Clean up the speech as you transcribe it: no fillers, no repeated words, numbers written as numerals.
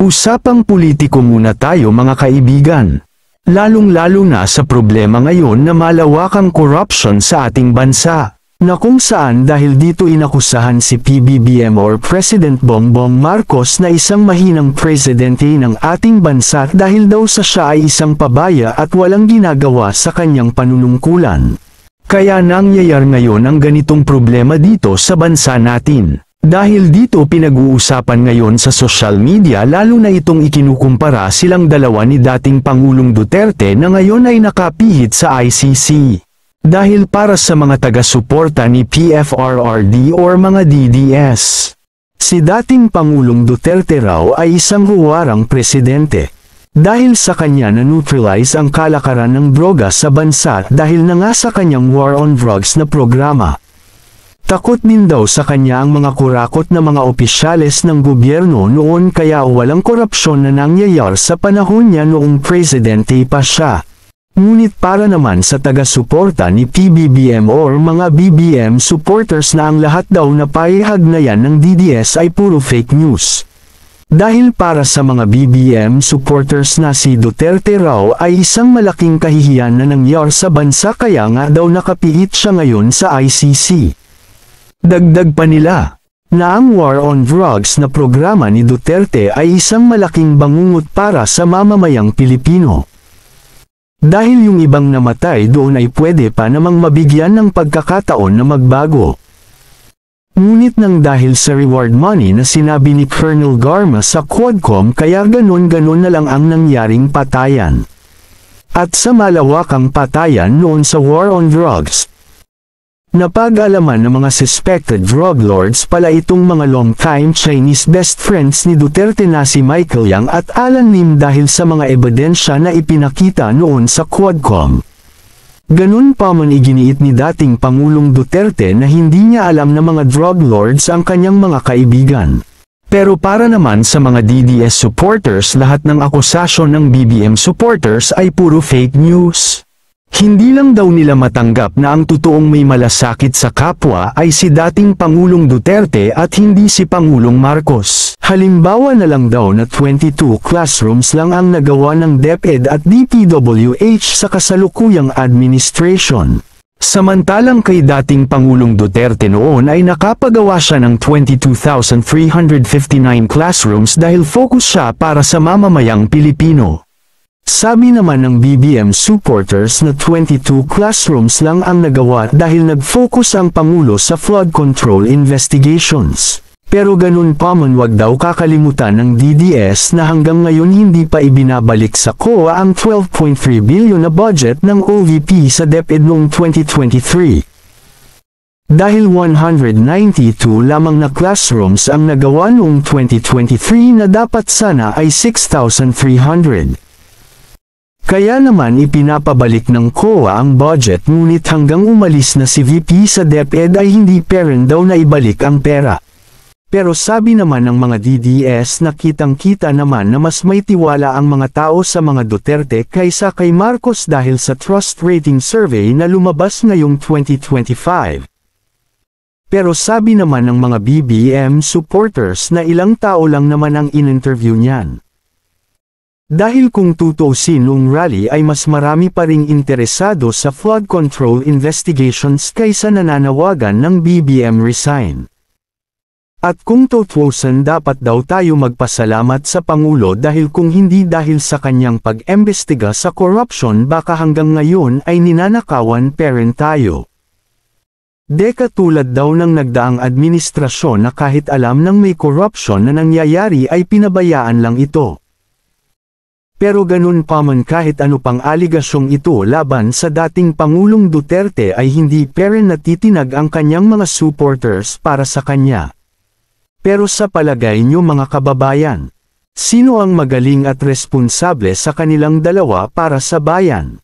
Usapang politiko muna tayo mga kaibigan. Lalong-lalo na sa problema ngayon na malawakang corruption sa ating bansa, na kung saan dahil dito inakusahan si PBBM or President Bongbong Marcos na isang mahinang presidente ng ating bansa dahil daw sa siya ay isang pabaya at walang ginagawa sa kanyang panunungkulan. Kaya nangyayari ngayon ang ganitong problema dito sa bansa natin. Dahil dito pinag-uusapan ngayon sa social media lalo na itong ikinukumpara silang dalawa ni dating Pangulong Duterte na ngayon ay nakapihit sa ICC. Dahil para sa mga taga-suporta ni PFRRD or mga DDS. Si dating Pangulong Duterte raw ay isang huwarang presidente. Dahil sa kanya na-neutralize ang kalakaran ng droga sa bansa dahil na nga sa kanyang War on Drugs na programa. Takot din daw sa kanya ang mga kurakot na mga opisyales ng gobyerno noon kaya walang korupsyon na nangyayari sa panahon niya noong presidente pa siya. Ngunit para naman sa taga-suporta ni PBBM or mga BBM supporters na ang lahat daw na paihag na yan ng DDS ay puro fake news. Dahil para sa mga BBM supporters na si Duterte raw ay isang malaking kahihiyan na nangyari sa bansa kaya nga daw nakapihit siya ngayon sa ICC. Dagdag pa nila, na ang War on Drugs na programa ni Duterte ay isang malaking bangungot para sa mamamayang Pilipino. Dahil yung ibang namatay doon ay pwede pa namang mabigyan ng pagkakataon na magbago. Ngunit nang dahil sa reward money na sinabi ni Colonel Garma sa Quadcom kaya ganon-ganon na lang ang nangyaring patayan. At sa malawakang patayan noon sa War on Drugs, napag-alaman ng mga suspected drug lords pala itong mga long-time Chinese best friends ni Duterte na si Michael Yang at Alan Lim dahil sa mga ebidensya na ipinakita noon sa Quadcom. Ganun pa man iginiit ni dating Pangulong Duterte na hindi niya alam na mga drug lords ang kanyang mga kaibigan. Pero para naman sa mga DDS supporters lahat ng akusasyon ng BBM supporters ay puro fake news. Hindi lang daw nila matanggap na ang totoong may malasakit sa kapwa ay si dating Pangulong Duterte at hindi si Pangulong Marcos. Halimbawa na lang daw na 22 classrooms lang ang nagawa ng DepEd at DPWH sa kasalukuyang administration. Samantalang kay dating Pangulong Duterte noon ay nakapagawa siya ng 22,359 classrooms dahil focus siya para sa mamamayang Pilipino. Sabi naman ng BBM supporters na 22 classrooms lang ang nagawa dahil nag-focus ang Pangulo sa flood control investigations. Pero ganun pa man wag daw kakalimutan ng DDS na hanggang ngayon hindi pa ibinabalik sa COA ang 12.3 billion na budget ng OVP sa DepEd noong 2023. Dahil 192 lamang na classrooms ang nagawa noong 2023 na dapat sana ay 6,300. Kaya naman ipinapabalik ng COA ang budget ngunit hanggang umalis na si VP sa DepEd ay hindi pa rin daw na ibalik ang pera. Pero sabi naman ng mga DDS na kitang-kita naman na mas may tiwala ang mga tao sa mga Duterte kaysa kay Marcos dahil sa trust rating survey na lumabas ngayong 2025. Pero sabi naman ng mga BBM supporters na ilang tao lang naman ang in-interview niyan. Dahil kung tutuusin noong rally ay mas marami pa ring interesado sa flood control investigations kaysa nananawagan ng BBM resign. At kung tutuusin dapat daw tayo magpasalamat sa Pangulo dahil kung hindi dahil sa kanyang pag-embestiga sa corruption baka hanggang ngayon ay ninanakawan pa rin tayo. Katulad daw ng nagdaang administrasyon na kahit alam ng may corruption na nangyayari ay pinabayaan lang ito. Pero ganun pa man kahit ano pang aligasyong ito laban sa dating Pangulong Duterte ay hindi pa rin natitinag ang kanyang mga supporters para sa kanya. Pero sa palagay nyo mga kababayan, sino ang magaling at responsable sa kanilang dalawa para sa bayan?